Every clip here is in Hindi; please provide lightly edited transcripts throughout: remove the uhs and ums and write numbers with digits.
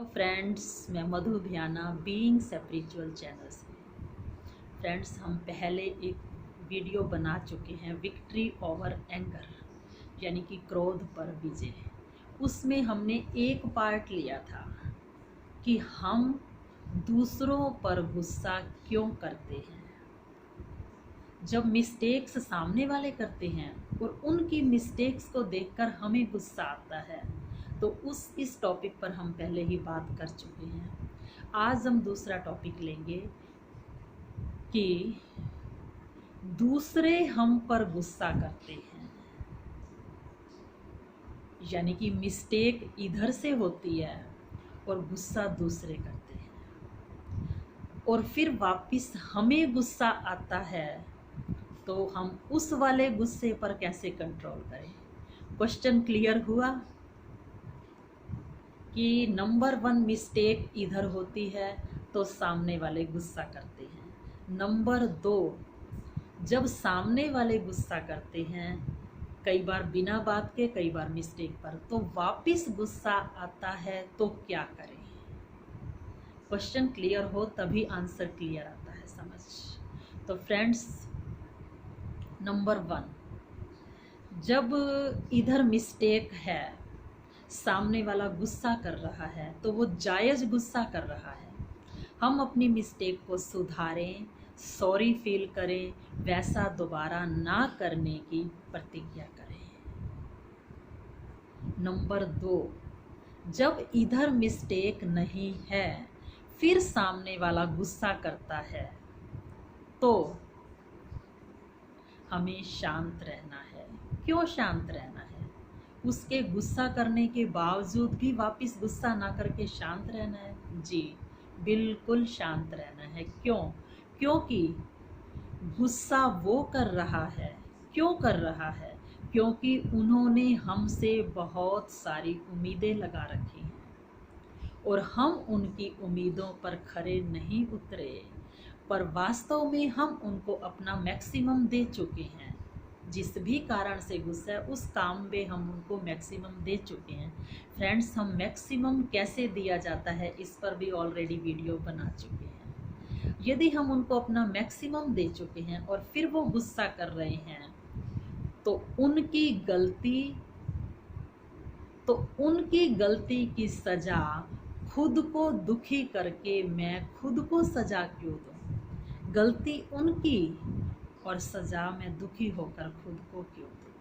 फ्रेंड्स, मैं मधु भियाना बीइंग स्पिरिचुअल चैनल से। फ्रेंड्स, हम पहले एक वीडियो बना चुके हैं विक्ट्री ओवर एंगर, यानी कि क्रोध पर विजय। उसमें हमने एक पार्ट लिया था कि हम दूसरों पर गुस्सा क्यों करते हैं। जब मिस्टेक्स सामने वाले करते हैं और उनकी मिस्टेक्स को देखकर हमें गुस्सा आता है, तो इस टॉपिक पर हम पहले ही बात कर चुके हैं। आज हम दूसरा टॉपिक लेंगे कि दूसरे हम पर गुस्सा करते हैं, यानी कि मिस्टेक इधर से होती है और गुस्सा दूसरे करते हैं, और फिर वापस हमें गुस्सा आता है, तो हम उस वाले गुस्से पर कैसे कंट्रोल करें। क्वेश्चन क्लियर हुआ कि नंबर 1 मिस्टेक इधर होती है तो सामने वाले गुस्सा करते हैं। नंबर 2, जब सामने वाले गुस्सा करते हैं, कई बार बिना बात के, कई बार मिस्टेक पर, तो वापस गुस्सा आता है तो क्या करें। क्वेश्चन क्लियर हो तभी आंसर क्लियर आता है समझ। तो फ्रेंड्स, नंबर 1, जब इधर मिस्टेक है, सामने वाला गुस्सा कर रहा है, तो वो जायज़ गुस्सा कर रहा है। हम अपनी मिस्टेक को सुधारें, सॉरी फील करें, वैसा दोबारा ना करने की प्रतिज्ञा करें। नंबर 2, जब इधर मिस्टेक नहीं है, फिर सामने वाला गुस्सा करता है, तो हमें शांत रहना है। क्यों शांत रहना है? उसके गुस्सा करने के बावजूद भी वापस गुस्सा ना करके शांत रहना है। जी बिल्कुल शांत रहना है। क्यों? क्योंकि गुस्सा वो कर रहा है, क्यों कर रहा है? क्योंकि उन्होंने हमसे बहुत सारी उम्मीदें लगा रखी हैं और हम उनकी उम्मीदों पर खरे नहीं उतरे, पर वास्तव में हम उनको अपना मैक्सिमम दे चुके हैं। जिस भी कारण से गुस्सा है, उस काम में हम उनको मैक्सिमम दे चुके हैं। फ्रेंड्स, हम मैक्सिमम कैसे दिया जाता है, इस पर भी ऑलरेडी वीडियो बना चुके हैं। यदि हम उनको अपना मैक्सिमम दे चुके हैं और फिर वो गुस्सा कर रहे हैं, तो उनकी गलती की सज़ा खुद को दुखी करके मैं खुद को सज़ा क्यों दूँ? गलती उनकी और सज़ा में दुखी होकर खुद को क्यों दूँ?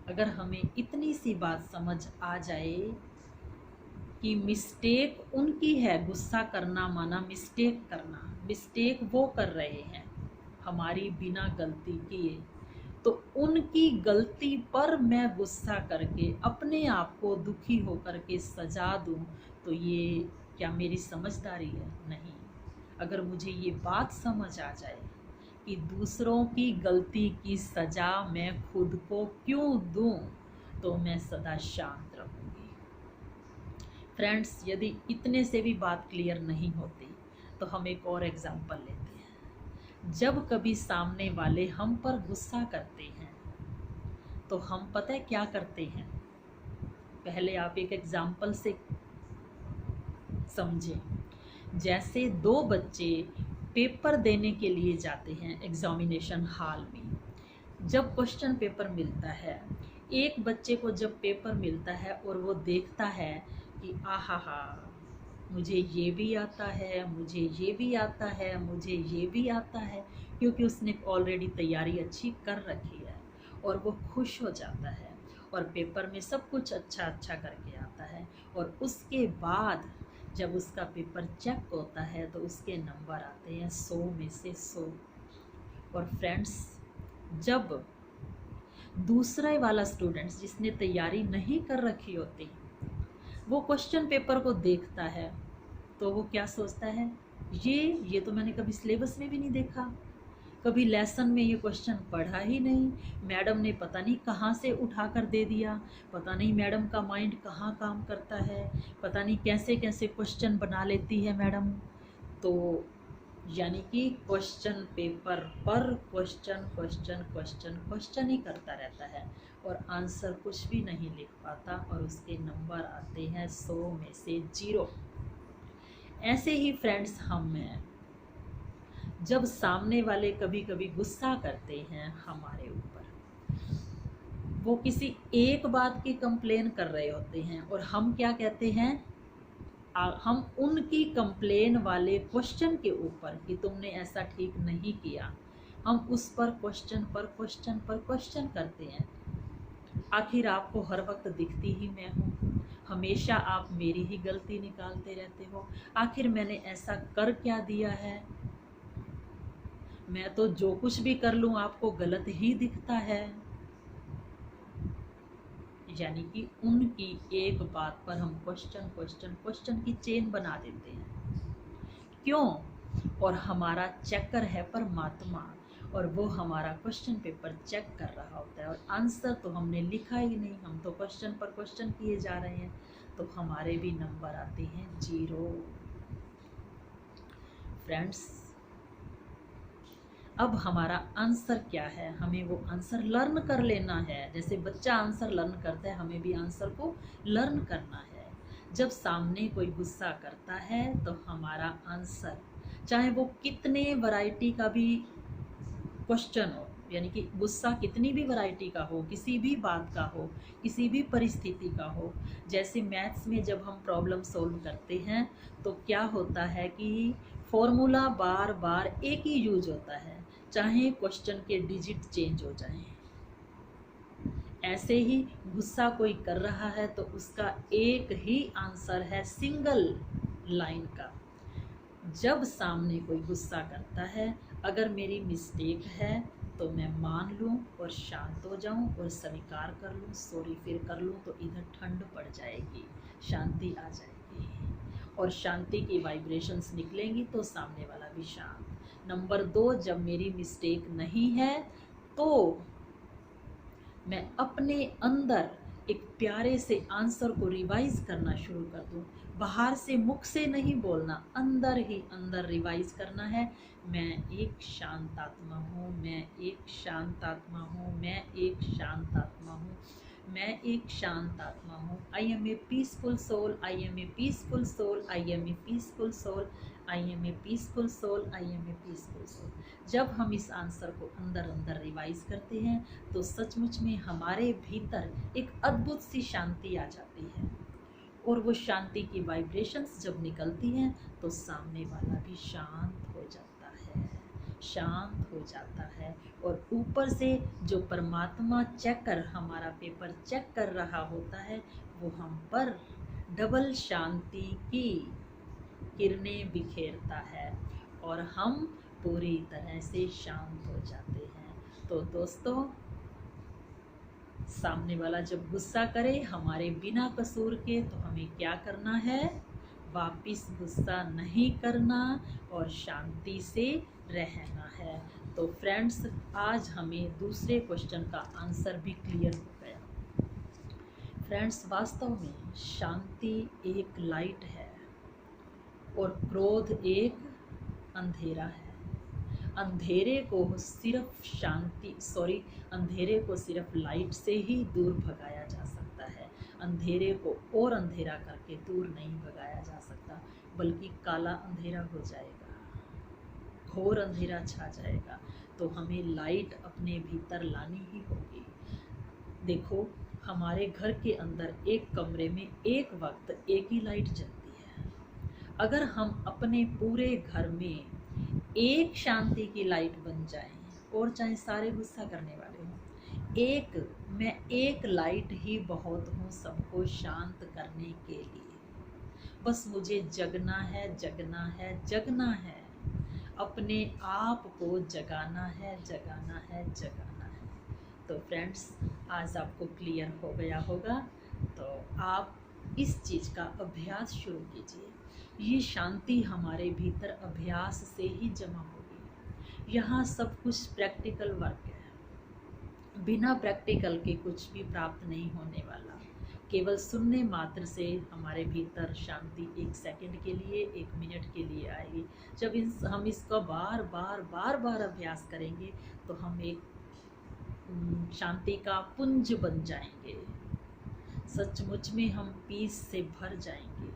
अगर हमें इतनी सी बात समझ आ जाए कि मिस्टेक उनकी है, गुस्सा करना माना मिस्टेक करना, मिस्टेक वो कर रहे हैं हमारी बिना गलती किए, तो उनकी गलती पर मैं गुस्सा करके अपने आप को दुखी होकर के सजा दूं, तो ये क्या मेरी समझदारी है? नहीं। अगर मुझे ये बात समझ आ जाए कि दूसरों की गलती की सज़ा मैं खुद को क्यों दूं, तो मैं सदा शांत रहूँगी। फ्रेंड्स, यदि इतने से भी बात क्लियर नहीं होती, तो हम एक और एग्जाम्पल लेते हैं। जब कभी सामने वाले हम पर गुस्सा करते हैं, तो हम पता है क्या करते हैं? पहले आप एक एग्जाम्पल से समझें। जैसे 2 बच्चे पेपर देने के लिए जाते हैं एग्जामिनेशन हॉल में। जब क्वेश्चन पेपर मिलता है, एक बच्चे को जब पेपर मिलता है और वो देखता है कि आहा, मुझे ये भी आता है, मुझे ये भी आता है, मुझे ये भी आता है, क्योंकि उसने ऑलरेडी तैयारी अच्छी कर रखी है, और वो खुश हो जाता है और पेपर में सब कुछ अच्छा अच्छा करके आता है। और उसके बाद जब उसका पेपर चेक होता है, तो उसके नंबर आते हैं 100 में से 100। और फ्रेंड्स, जब दूसरा वाला स्टूडेंट्स जिसने तैयारी नहीं कर रखी होती, वो क्वेश्चन पेपर को देखता है, तो वो क्या सोचता है? ये तो मैंने कभी सिलेबस में भी नहीं देखा, कभी लेसन में ये क्वेश्चन पढ़ा ही नहीं, मैडम ने पता नहीं कहाँ से उठा कर दे दिया, पता नहीं मैडम का माइंड कहाँ काम करता है, पता नहीं कैसे कैसे क्वेश्चन बना लेती है मैडम। तो यानी कि क्वेश्चन पेपर पर क्वेश्चन क्वेश्चन क्वेश्चन क्वेश्चन ही करता रहता है, और आंसर कुछ भी नहीं लिख पाता और उसके नंबर आते हैं 100 में से 0। ऐसे ही फ्रेंड्स, हम हैं जब सामने वाले कभी कभी गुस्सा करते हैं हमारे ऊपर, वो किसी एक बात की कंप्लेन कर रहे होते हैं और हम क्या कहते हैं, हम उनकी कंप्लेन वाले क्वेश्चन के ऊपर कि तुमने ऐसा ठीक नहीं किया, हम उस पर क्वेश्चन पर क्वेश्चन पर क्वेश्चन करते हैं। आखिर आपको हर वक्त दिखती ही मैं हूँ, हमेशा आप मेरी ही गलती निकालते रहते हो। आखिर मैंने ऐसा कर क्या दिया है, मैं तो जो कुछ भी कर लूँ आपको गलत ही दिखता है। यानी कि उनकी एक बात पर हम क्वेश्चन क्वेश्चन क्वेश्चन की चेन बना देते हैं। क्यों? और हमारा चेकर है परमात्मा, और वो हमारा क्वेश्चन पेपर चेक कर रहा होता है और आंसर तो हमने लिखा ही नहीं, हम तो क्वेश्चन पर क्वेश्चन किए जा रहे हैं, तो हमारे भी नंबर आते हैं 0। फ्रेंड्स, अब हमारा आंसर क्या है, हमें वो आंसर लर्न कर लेना है। जैसे बच्चा आंसर लर्न करता है, हमें भी आंसर को लर्न करना है। जब सामने कोई गुस्सा करता है तो हमारा आंसर, चाहे वो कितने वैरायटी का भी क्वेश्चन हो, यानी कि गुस्सा कितनी भी वैरायटी का हो, किसी भी बात का हो, किसी भी परिस्थिति का हो। जैसे मैथ्स में जब हम प्रॉब्लम सॉल्व करते हैं तो क्या होता है कि फॉर्मूला बार बार एक ही यूज होता है, चाहे क्वेश्चन के डिजिट चेंज हो जाएं। ऐसे ही गुस्सा कोई कर रहा है तो उसका एक ही आंसर है सिंगल लाइन का। जब सामने कोई गुस्सा करता है, अगर मेरी मिस्टेक है तो मैं मान लूँ और शांत हो जाऊँ और स्वीकार कर लूँ, सॉरी फिर कर लूँ, तो इधर ठंड पड़ जाएगी, शांति आ जाएगी और शांति की वाइब्रेशंस निकलेंगी तो सामने वाला भी शांत। नंबर 2, जब मेरी मिस्टेक नहीं है तो मैं अपने अंदर एक प्यारे से आंसर को रिवाइज करना शुरू कर दूं। बाहर से मुख से नहीं बोलना, अंदर ही अंदर रिवाइज करना है। मैं एक शांत आत्मा हूँ, मैं एक शांत आत्मा हूँ, मैं एक शांत आत्मा हूँ, मैं एक शांत आत्मा हूँ। I am a peaceful soul, I am a peaceful soul, I am a peaceful soul, I am a peaceful soul, I am a peaceful soul. जब हम इस आंसर को अंदर अंदर रिवाइज करते हैं तो सचमुच में हमारे भीतर एक अद्भुत सी शांति आ जाती है, और वो शांति की वाइब्रेशंस जब निकलती हैं तो सामने वाला भी शांत हो जाता है, शांत हो जाता है। और ऊपर से जो परमात्मा चेकर, हमारा पेपर चेक कर रहा होता है, वो हम पर डबल शांति की किरणें बिखेरता है और हम पूरी तरह से शांत हो जाते हैं। तो दोस्तों, सामने वाला जब गुस्सा करे हमारे बिना कसूर के, तो हमें क्या करना है, वापिस गुस्सा नहीं करना और शांति से रहना है। तो फ्रेंड्स, आज हमें दूसरे क्वेश्चन का आंसर भी क्लियर हो गया। फ्रेंड्स, वास्तव में शांति एक लाइट है और क्रोध एक अंधेरा है। अंधेरे को सिर्फ लाइट से ही दूर भगाया जा सकता है। अंधेरे को और अंधेरा करके दूर नहीं भगाया जा सकता, बल्कि काला अंधेरा हो जाएगा, घोर अंधेरा छा जाएगा। तो हमें लाइट अपने भीतर लानी ही होगी। देखो, हमारे घर के अंदर एक कमरे में एक वक्त एक ही लाइट जलती है। अगर हम अपने पूरे घर में एक शांति की लाइट बन जाएं, और चाहे सारे गुस्सा करने वाले हों, मैं एक लाइट ही बहुत हूँ सबको शांत करने के लिए। बस मुझे जगना है, जगना है, जगना है, अपने आप को जगाना है, जगाना है, जगाना है। तो फ्रेंड्स, आज आपको क्लियर हो गया होगा, तो आप इस चीज़ का अभ्यास शुरू कीजिए। ये शांति हमारे भीतर अभ्यास से ही जमा होगी। यहाँ सब कुछ प्रैक्टिकल वर्क है, बिना प्रैक्टिकल के कुछ भी प्राप्त नहीं होने वाला। केवल सुनने मात्र से हमारे भीतर शांति 1 सेकंड के लिए, 1 मिनट के लिए आएगी। जब हम इसका बार बार अभ्यास करेंगे तो हम एक शांति का पुंज बन जाएंगे। सचमुच में हम पीस से भर जाएंगे।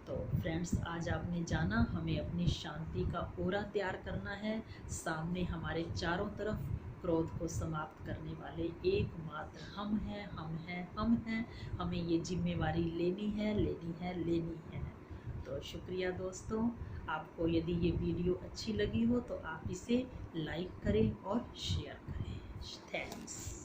तो फ्रेंड्स, आज आपने जाना हमें अपनी शांति का ओरा तैयार करना है। सामने हमारे चारों तरफ क्रोध को समाप्त करने वाले एकमात्र हम हैं, हम हैं, हम हैं। हमें ये जिम्मेवारी लेनी है, लेनी है, लेनी है। तो शुक्रिया दोस्तों। आपको यदि ये वीडियो अच्छी लगी हो तो आप इसे लाइक करें और शेयर करें। थैंक्स।